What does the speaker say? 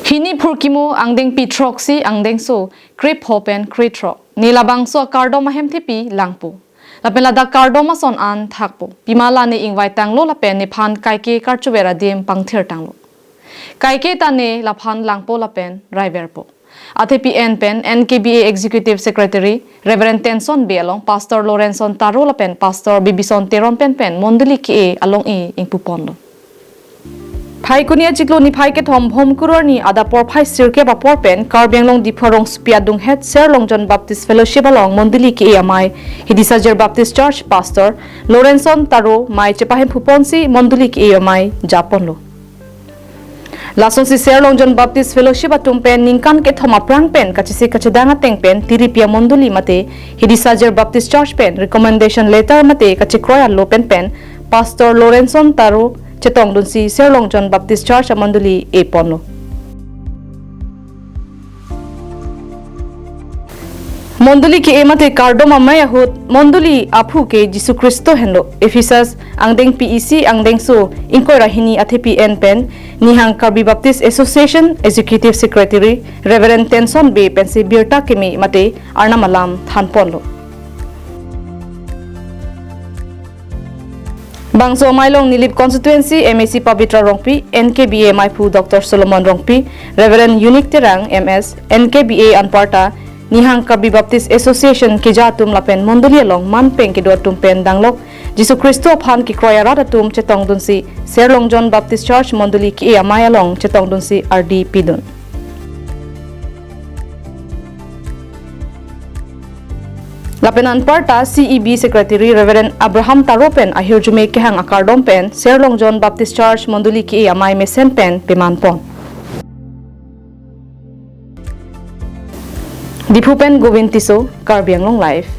Hini purkimu angdeng pitroxi angdeng so krip hopen kritrok nilabang so kardoma hemtipi langpu lapela da kardoma son an thakpo pimala ne invite tanglo lapen ne phan kaike karchuvera dim pangthir tanglo kaike tane laphan langpo lapen driverpo athepi en pen nkba executive secretary reverend tenson belong pastor lorenson taro lapen pastor bibison teron pen mondoli ke along e ingpuponlo Phai kunia chiklo ni phai ke thom hom kuror ni ada por phai sirke ba por pen karbenglong diphorong spiadung het Serlongjon Baptist Fellowship along Mondoli ke amai Hidisajer Baptist Church pastor Lorenson Taro mai chepahem phuponsi Mondoli ke amai japonlo Lason si Serlongjon Baptist Fellowship atum pen ningkan ke thoma prang pen kachisi kachedanga teng pen tiripia Mondoli mate Hidisajer Baptist Church pen recommendation letter mate kachikroya lo pen pastor Lorenson Taro Chetong dunsi Serlongjon Baptist Church Mondoli e ponlo. Mondoli ke emate kardoma mayahut Mondoli aphu ke Jisu Kristo henlo Ephesus angdeng PEC angdeng so inkoi rahini athepi en pen nihang Karbi Baptist Association Executive Secretary Reverend Tenson be pensi birta kemi mate arna malam than ponlo. Bangso Mailong Nilip Constituency MAC Pavitra Rongpi NKBA Maipu Dr. Solomon Rongpi Reverend Unique Terang MS NKBA Anparta Nihang Karbi Baptist Association Kijatum Lapen Mondoli along Manpeng Kiduatum Pen Danglok Jisu Kristo Phan Ki Kroyaradatum Chetong Dunsi Serlongjon Baptist Church Mondoli Ki Amay along Chetong Dunsi RD Pidun Lapenan parta CEB Secretary Reverend Abraham Taropen ahirjume kehang akardom pen Serlongjon Baptist Church Mondoli ki amai mesen pen pemanpon Dipupen Govintiso Karbianglong Live